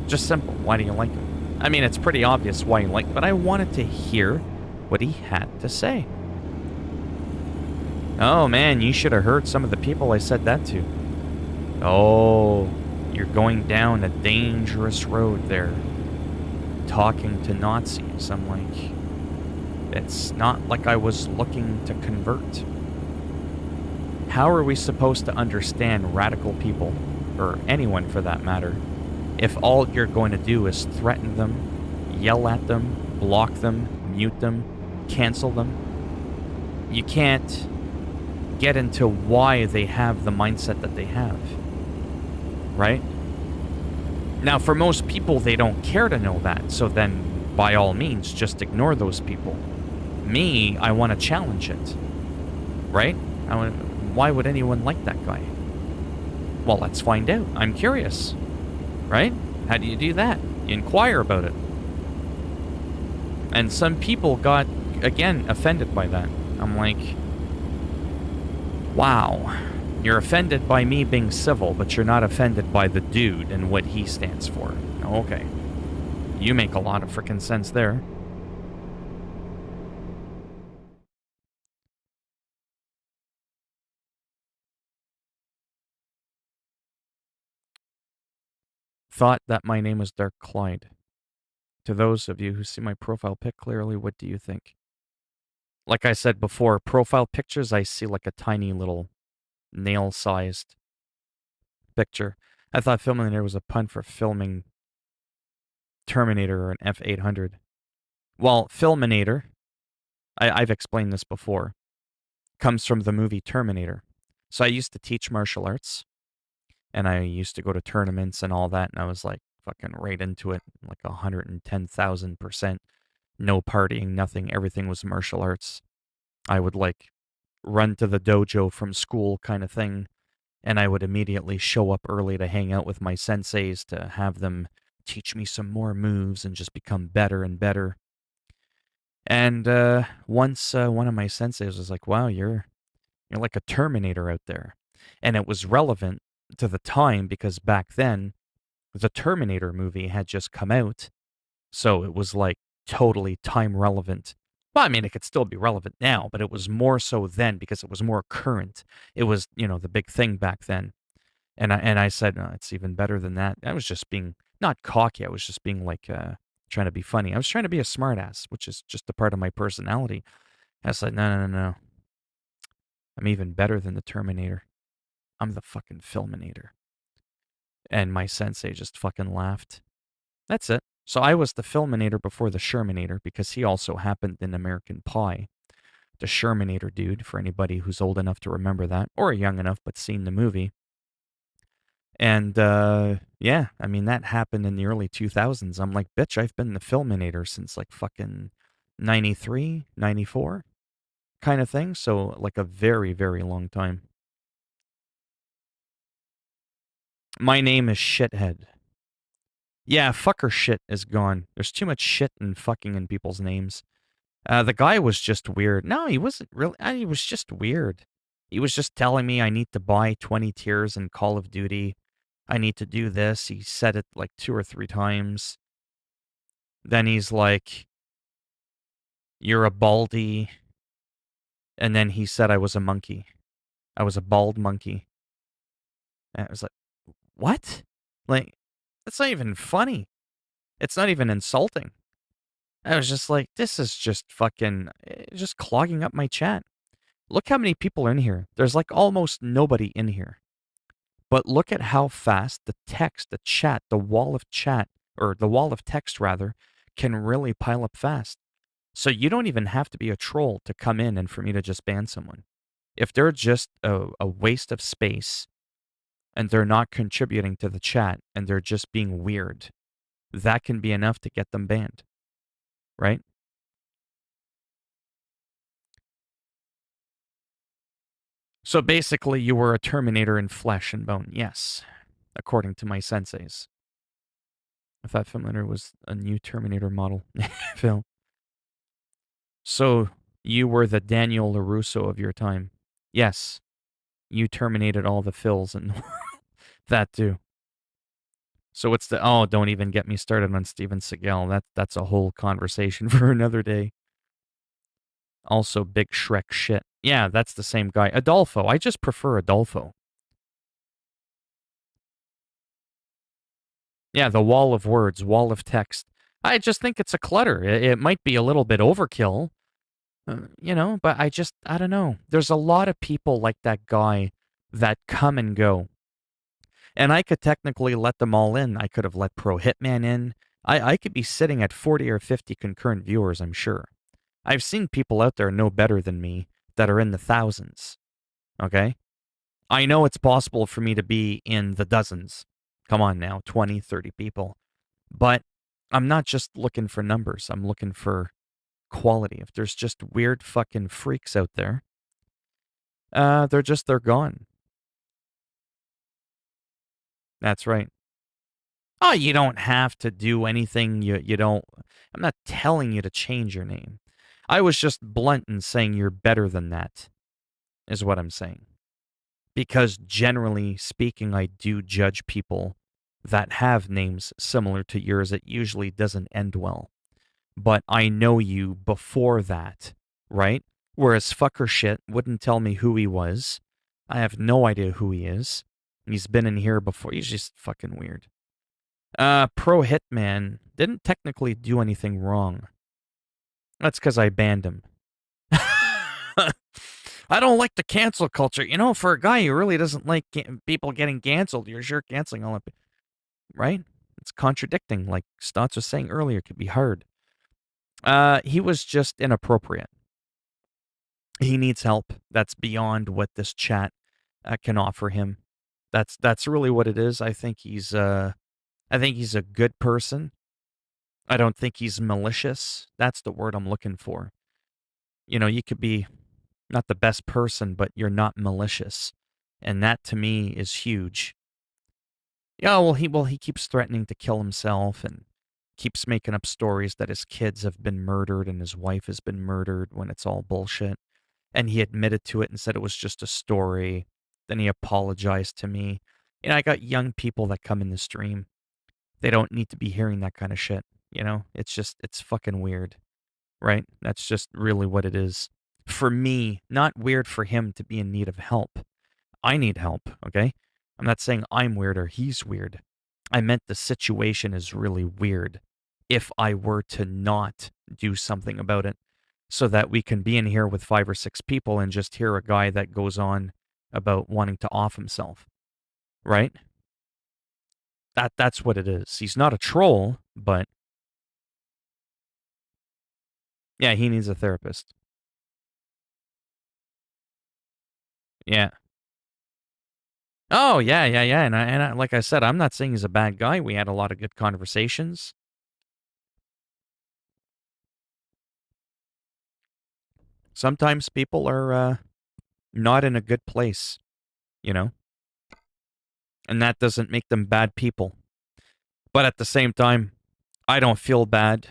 Just simple. Why do you like him? I mean, it's pretty obvious why you like him, but I wanted to hear what he had to say. Oh, man, you should have heard some of the people I said that to. Oh, you're going down a dangerous road there. Talking to Nazis. I'm like... It's not like I was looking to convert. How are we supposed to understand radical people, or anyone for that matter, if all you're going to do is threaten them, yell at them, block them, mute them, cancel them? You can't get into why they have the mindset that they have. Right? Now, for most people, they don't care to know that, so then, by all means, just ignore those people. Me, I want to challenge it. Right? Why would anyone like that guy? Well, let's find out. I'm curious. Right? How do you do that? You inquire about it. And some people got, again, offended by that. I'm like, wow. You're offended by me being civil, but you're not offended by the dude and what he stands for. Okay. You make a lot of frickin' sense there. Thought that my name was Dark Clyde. To those of you who see my profile pic clearly, what do you think? Like I said before, profile pictures, I see like a tiny little nail-sized picture. I thought Philminator was a pun for filming Terminator or an F-800. Well, Philminator, I've explained this before, comes from the movie Terminator. So I used to teach martial arts, and I used to go to tournaments and all that, and I was like fucking right into it, like 110,000%. No partying, nothing. Everything was martial arts. I would like run to the dojo from school kind of thing, and I would immediately show up early to hang out with my senseis to have them teach me some more moves and just become better and better. And once one of my senseis was like, wow, you're like a Terminator out there. And it was relevant to the time because back then, the Terminator movie had just come out. So it was like totally time relevant. Well, I mean, it could still be relevant now, but it was more so then because it was more current. It was, the big thing back then. And I said, no, it's even better than that. I was just being, not cocky, I was just being like, trying to be funny. I was trying to be a smartass, which is just a part of my personality. I said, no. I'm even better than the Terminator. I'm the fucking Philminator. And my sensei just fucking laughed. That's it. So I was the Philminator before the Shermanator because he also happened in American Pie. The Shermanator dude, for anybody who's old enough to remember that, or young enough but seen the movie. And yeah, I mean that happened in the early 2000s. I'm like, bitch, I've been the Philminator since like fucking 93, 94 kind of thing. So like a very, very long time. My name is Shithead. Yeah, fucker shit is gone. There's too much shit and fucking in people's names. The guy was just weird. No, he wasn't really. He was just weird. He was just telling me I need to buy 20 tiers in Call of Duty. I need to do this. He said it like 2 or 3 times. Then he's like, "You're a baldy." And then he said I was a monkey. I was a bald monkey. And I was like, what? Like, that's not even funny. It's not even insulting. I was just like, this is just fucking, just clogging up my chat. Look how many people are in here. There's like almost nobody in here. But look at how fast the text, the chat, the wall of chat, or the wall of text rather, can really pile up fast. So you don't even have to be a troll to come in and for me to just ban someone. If they're just a waste of space and they're not contributing to the chat and they're just being weird, that can be enough to get them banned, right? So basically, you were a Terminator in flesh and bone, yes, according to my senseis. I thought Philminator was a new Terminator model, Phil. So you were the Daniel LaRusso of your time. Yes, you terminated all the Phils and that too. So it's the don't even get me started on Steven Seagal. That's a whole conversation for another day. Also big Shrek shit. Yeah, that's the same guy. Adolfo. I just prefer Adolfo. Yeah, the wall of words, wall of text. I just think it's a clutter. It might be a little bit overkill, but I don't know. There's a lot of people like that guy that come and go. And I could technically let them all in. I could have let Pro Hitman in. I could be sitting at 40 or 50 concurrent viewers, I'm sure. I've seen people out there know better than me that are in the thousands. Okay? I know it's possible for me to be in the dozens. Come on now, 20, 30 people. But I'm not just looking for numbers. I'm looking for quality. If there's just weird fucking freaks out there, they're gone. That's right. Oh, you don't have to do anything. You don't. I'm not telling you to change your name. I was just blunt in saying you're better than that, is what I'm saying. Because generally speaking, I do judge people that have names similar to yours. It usually doesn't end well. But I know you before that, right? Whereas fucker shit wouldn't tell me who he was. I have no idea who he is. He's been in here before. He's just fucking weird. Pro Hitman didn't technically do anything wrong. That's because I banned him. I don't like the cancel culture. For a guy who really doesn't like people getting canceled, you're sure canceling all of it, right? It's contradicting. Like Stotts was saying earlier, it could be hard. He was just inappropriate. He needs help. That's beyond what this chat can offer him. That's really what it is. I think he's a good person. I don't think he's malicious. That's the word I'm looking for. You could be not the best person, but you're not malicious. And that to me is huge. Yeah, well he keeps threatening to kill himself and keeps making up stories that his kids have been murdered and his wife has been murdered when it's all bullshit. And he admitted to it and said it was just a story. Then he apologized to me. I got young people that come in the stream. They don't need to be hearing that kind of shit. It's fucking weird, right? That's just really what it is. For me, not weird for him to be in need of help. I need help, okay? I'm not saying I'm weird or he's weird. I meant the situation is really weird if I were to not do something about it so that we can be in here with 5 or 6 people and just hear a guy that goes on about wanting to off himself, right? That's what it is. He's not a troll, but yeah, he needs a therapist. Yeah. Oh, yeah, yeah, yeah, and like I said, I'm not saying he's a bad guy, we had a lot of good conversations. Sometimes people are, not in a good place, you know? And that doesn't make them bad people. But at the same time, I don't feel bad.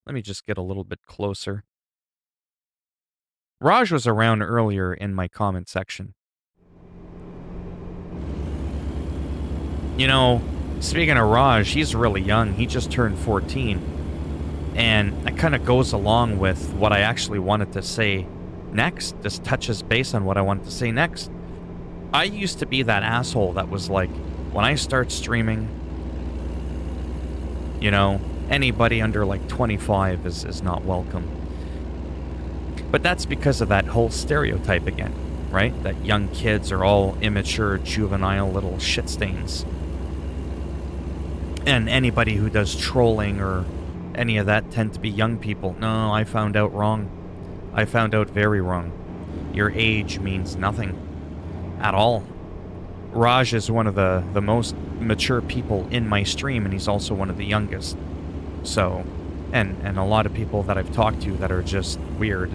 Let me just get a little bit closer. Raj was around earlier in my comment section. You know, speaking of Raj, he's really young. He just turned 14. And that kind of goes along with what I actually wanted to say next. This touches base on what I wanted to say next. I used to be that asshole that was like, when I start streaming, you know, anybody under like 25 is not welcome. But that's because of that whole stereotype again, right? That young kids are all immature, juvenile little shit stains. And anybody who does trolling or any of that tend to be young people. No, I found out wrong. I found out very wrong. Your age means nothing at all. Raj is one of the most mature people in my stream, and he's also one of the youngest. So, and a lot of people that I've talked to that are just weird.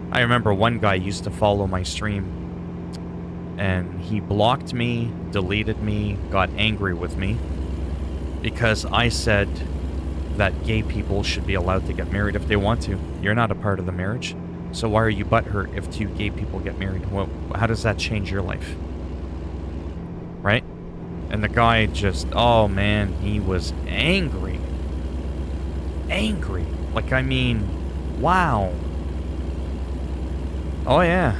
I remember one guy used to follow my stream, and he blocked me, deleted me, got angry with me, because I said that gay people should be allowed to get married if they want to. You're not a part of the marriage, so why are you butthurt if two gay people get married? Well, how does that change your life? Right? And the guy just, oh man, he was angry. Angry. Like, I mean, wow. Oh yeah.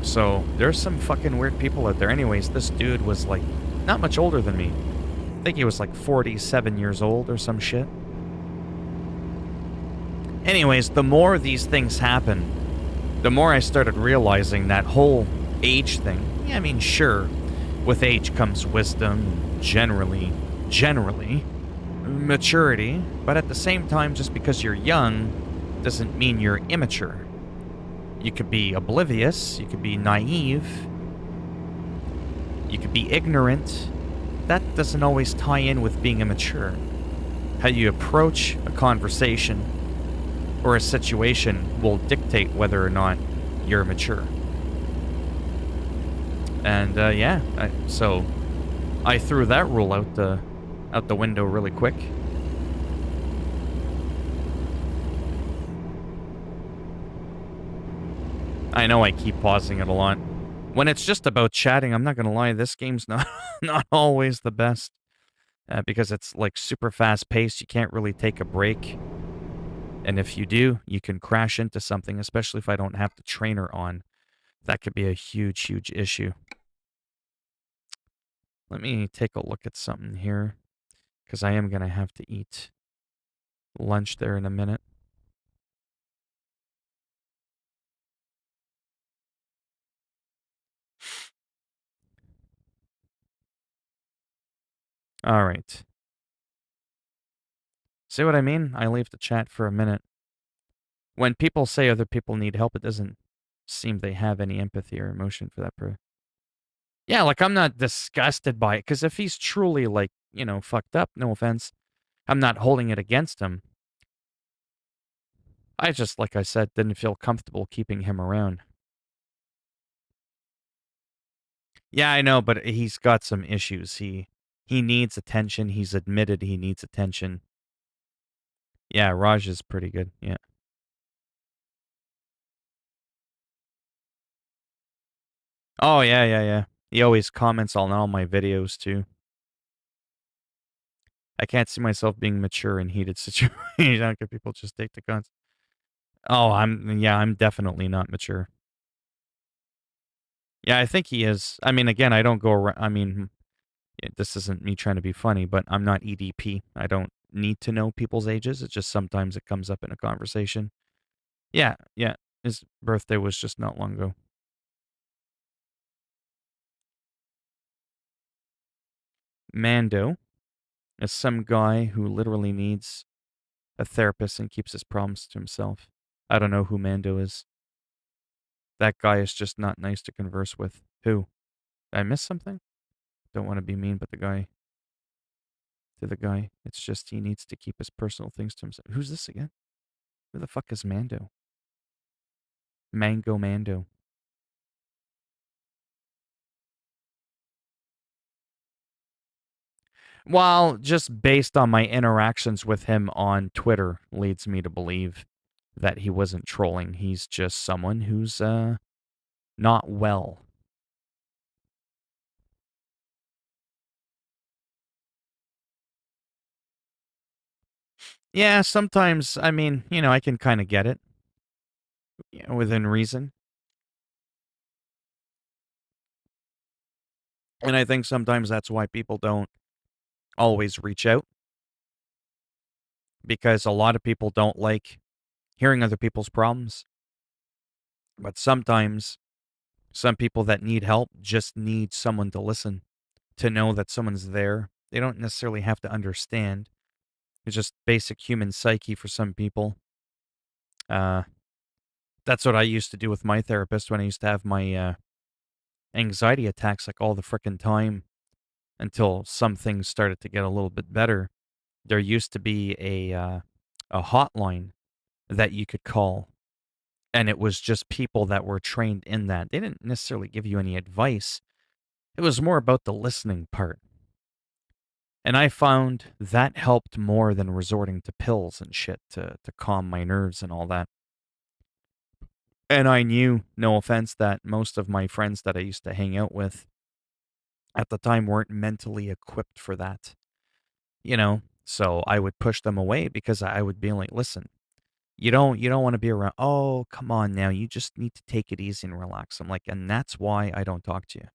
So, there's some fucking weird people out there. Anyways, this dude was like, not much older than me. I think he was like 47 years old or some shit. Anyways, the more these things happen, the more I started realizing that whole age thing. Yeah, I mean, sure, with age comes wisdom, generally, maturity, but at the same time, just because you're young doesn't mean you're immature. You could be oblivious, you could be naive, you could be ignorant. That doesn't always tie in with being immature. How you approach a conversation or a situation will dictate whether or not you're mature. And yeah, so I threw that rule out the window really quick. I know I keep pausing it a lot. When it's just about chatting, I'm not gonna lie, this game's not not always the best. Because it's like super fast paced, you can't really take a break. And if you do, you can crash into something, especially if I don't have the trainer on. That could be a huge, huge issue. Let me take a look at something here, because I am gonna have to eat lunch there in a minute. All right. See what I mean? I leave the chat for a minute. When people say other people need help, it doesn't seem they have any empathy or emotion for that person. Yeah, like I'm not disgusted by it, because if he's truly like, you know, fucked up, no offense, I'm not holding it against him. I just, like I said, didn't feel comfortable keeping him around. Yeah, I know, but he's got some issues. He needs attention. He's admitted he needs attention. Yeah, Raj is pretty good. Yeah. Oh, yeah, yeah, yeah. He always comments on all my videos too. I can't see myself being mature in heated situations. How can people just take the guns? Oh, I'm definitely not mature. Yeah, I think he is. I mean, again, I don't go around. I mean, this isn't me trying to be funny, but I'm not EDP. I don't need to know people's ages. It's just sometimes it comes up in a conversation. Yeah, yeah. His birthday was just not long ago. Mando is some guy who literally needs a therapist and keeps his problems to himself. I don't know who Mando is. That guy is just not nice to converse with. Who? Did I miss something? Don't want to be mean, but the guy, it's just he needs to keep his personal things to himself. Who's this again? Who the fuck is Mando? Mango Mando. Well, just based on my interactions with him on Twitter leads me to believe that he wasn't trolling. He's just someone who's not well. Yeah, sometimes, I mean, I can kind of get it within reason. And I think sometimes that's why people don't always reach out, because a lot of people don't like hearing other people's problems. But sometimes some people that need help just need someone to listen, to know that someone's there. They don't necessarily have to understand. It's just basic human psyche for some people. Uh, that's what I used to do with my therapist when I used to have my anxiety attacks like all the frickin' time until some things started to get a little bit better. There used to be a hotline that you could call, and it was just people that were trained in that. They didn't necessarily give you any advice. It was more about the listening part. And I found that helped more than resorting to pills and shit to calm my nerves and all that. And I knew, no offense, that most of my friends that I used to hang out with at the time weren't mentally equipped for that, you know? So I would push them away because I would be like, listen, you don't want to be around. Oh, come on now. You just need to take it easy and relax. I'm like, and that's why I don't talk to you.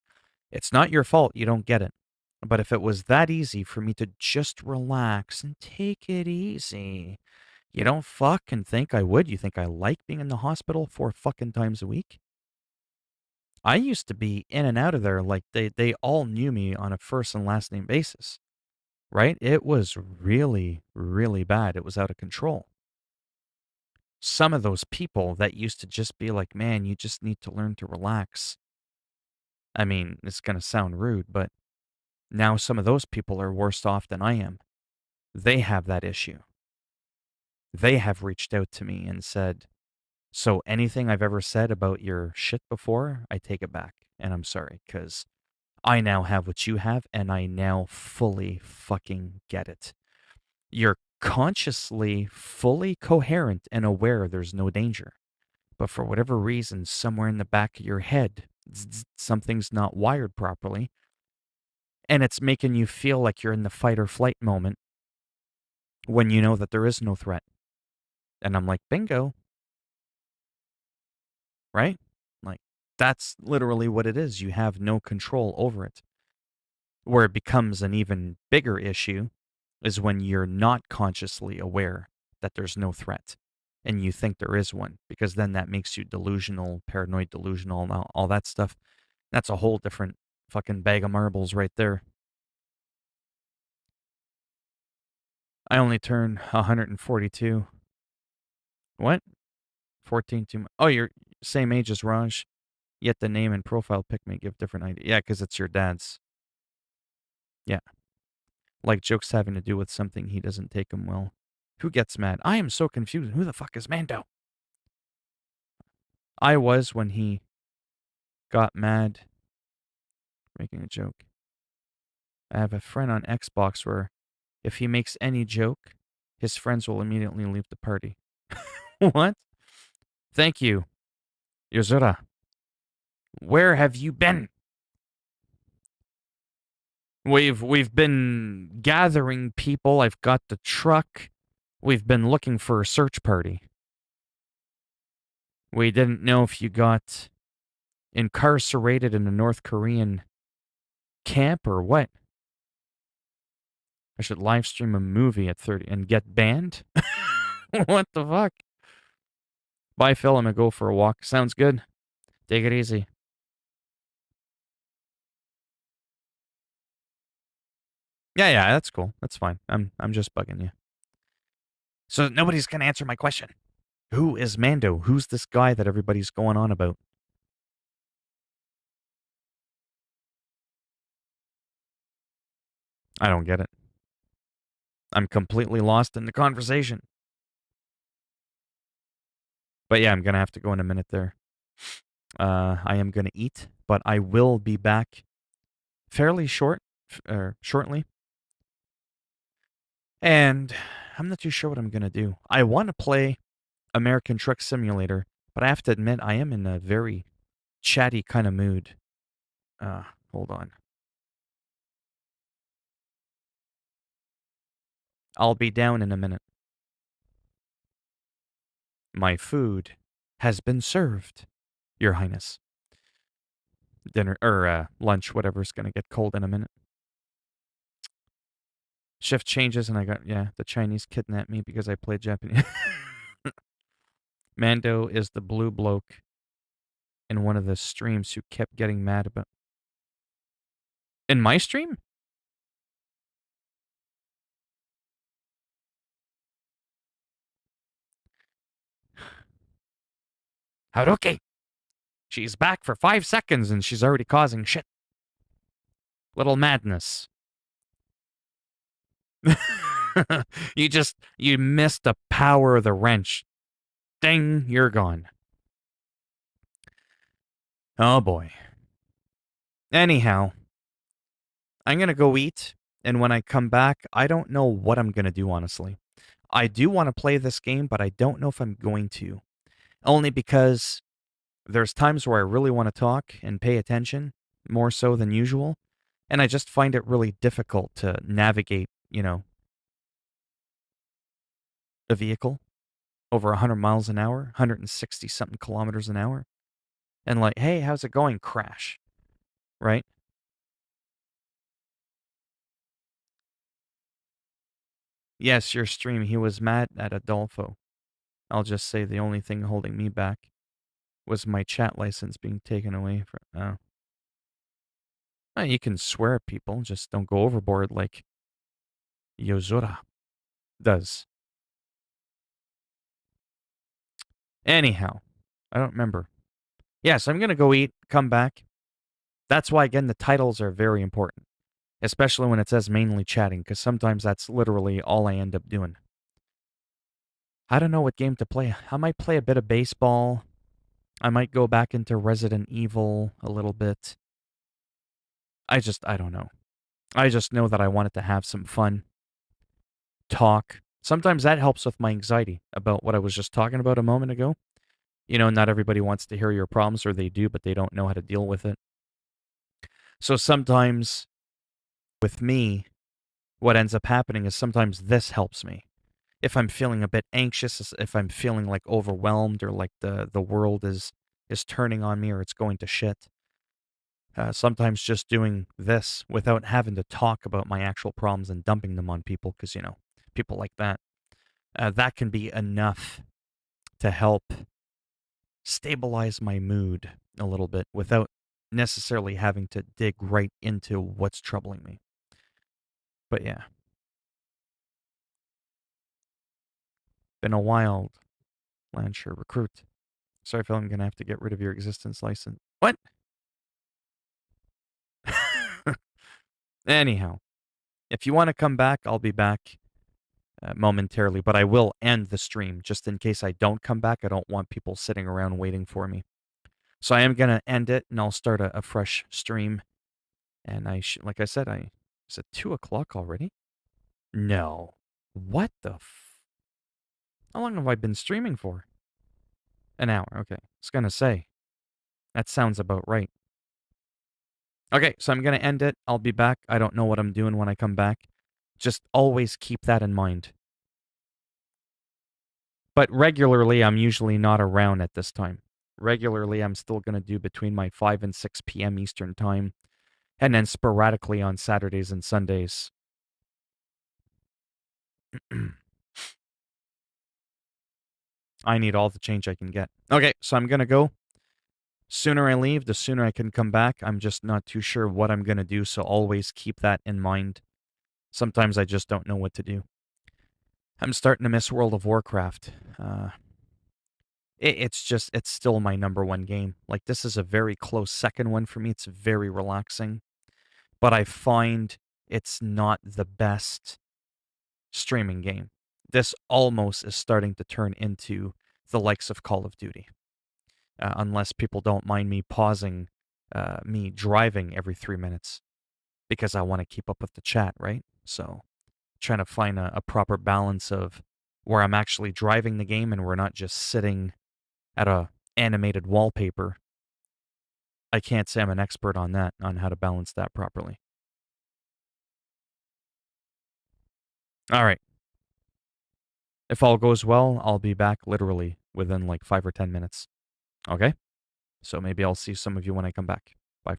It's not your fault you don't get it. But if it was that easy for me to just relax and take it easy, you don't fucking think I would? You think I like being in the hospital 4 fucking times a week? I used to be in and out of there like they all knew me on a first and last name basis, right? It was really, really bad. It was out of control. Some of those people that used to just be like, man, you just need to learn to relax. I mean, it's going to sound rude, but now some of those people are worse off than I am. They have that issue. They have reached out to me and said, so anything I've ever said about your shit before, I take it back. And I'm sorry, because I now have what you have, and I now fully fucking get it. You're consciously fully coherent and aware there's no danger. But for whatever reason, somewhere in the back of your head, something's not wired properly, and it's making you feel like you're in the fight or flight moment when you know that there is no threat. And I'm like, bingo, right? Like, that's literally what it is. You have no control over it. Where it becomes an even bigger issue is when you're not consciously aware that there's no threat and you think there is one, because then that makes you delusional, paranoid delusional, and all that stuff. That's a whole different fucking bag of marbles right there. I only turned 142. What? 14 too much. Oh, you're same age as Raj, yet the name and profile pic may give different idea. Yeah, because it's your dad's. Yeah. Like jokes having to do with something he doesn't take them well. Who gets mad? I am so confused. Who the fuck is Mando? I was when he got mad making a joke. I have a friend on Xbox where if he makes any joke, his friends will immediately leave the party. What? Thank you, Yozura. Where have you been? We've been gathering people. I've got the truck. We've been looking for a search party. We didn't know if you got incarcerated in a North Korean camp or what. I should live stream a movie at 30 and get banned? What the fuck? Bye, Phil. I'm gonna go for a walk. Sounds good. Take it easy. Yeah, that's cool. That's fine. I'm just bugging you. So nobody's gonna answer my question. Who is Mando? Who's this guy that everybody's going on about? I don't get it. I'm completely lost in the conversation. But yeah, I'm going to have to go in a minute there. I am going to eat, but I will be back fairly shortly. And I'm not too sure what I'm going to do. I want to play American Truck Simulator, but I have to admit I am in a very chatty kind of mood. Hold on. I'll be down in a minute. My food has been served, Your Highness. Dinner or lunch, whatever's gonna get cold in a minute. Shift changes, and I got the Chinese kidnapped me because I played Japanese. Mando is the blue bloke in one of the streams who kept getting mad about. In my stream? Haruki! She's back for 5 seconds and she's already causing shit. Little madness. You missed the power of the wrench. Ding, you're gone. Oh boy. Anyhow, I'm going to go eat, and when I come back, I don't know what I'm going to do, honestly. I do want to play this game, but I don't know if I'm going to. Only because there's times where I really want to talk and pay attention, more so than usual, and I just find it really difficult to navigate, a vehicle over 100 miles an hour, 160 something kilometers an hour, and like, hey, how's it going? Crash, right? Yes, your stream, he was mad at Adolfo. I'll just say the only thing holding me back was my chat license being taken away from. Oh. Well, you can swear at people, just don't go overboard like Yozora does. Anyhow, I don't remember. Yes, I'm going to go eat, come back. That's why, again, the titles are very important, especially when it says mainly chatting, because sometimes that's literally all I end up doing. I don't know what game to play. I might play a bit of baseball. I might go back into Resident Evil a little bit. I don't know. I just know that I wanted to have some fun, talk. Sometimes that helps with my anxiety about what I was just talking about a moment ago. Not everybody wants to hear your problems, or they do, but they don't know how to deal with it. So sometimes with me, what ends up happening is sometimes this helps me. If I'm feeling a bit anxious, if I'm feeling like overwhelmed or like the world is turning on me or it's going to shit, sometimes just doing this without having to talk about my actual problems and dumping them on people, because, people like that, that can be enough to help stabilize my mood a little bit without necessarily having to dig right into what's troubling me. But yeah. Been a wild Lansher recruit. Sorry, Phil, I'm going to have to get rid of your existence license. What? Anyhow, if you want to come back, I'll be back momentarily, but I will end the stream just in case I don't come back. I don't want people sitting around waiting for me. So I am going to end it, and I'll start a fresh stream. And like I said, is it 2 o'clock already? No. What the How long have I been streaming for? An hour, okay. I was going to say, that sounds about right. Okay, so I'm going to end it. I'll be back. I don't know what I'm doing when I come back. Just always keep that in mind. But regularly, I'm usually not around at this time. Regularly, I'm still going to do between my 5 and 6 p.m. Eastern Time, and then sporadically on Saturdays and Sundays. I need all the change I can get. Okay, so I'm going to go. Sooner I leave, the sooner I can come back. I'm just not too sure what I'm going to do, so always keep that in mind. Sometimes I just don't know what to do. I'm starting to miss World of Warcraft. It's still my number one game. Like, this is a very close second one for me. It's very relaxing. But I find it's not the best streaming game. This almost is starting to turn into the likes of Call of Duty, unless people don't mind me pausing me driving every 3 minutes because I want to keep up with the chat, right? So trying to find a proper balance of where I'm actually driving the game and we're not just sitting at a animated wallpaper. I can't say I'm an expert on that, on how to balance that properly. All right. If all goes well, I'll be back literally within like 5 or 10 minutes. Okay? So maybe I'll see some of you when I come back.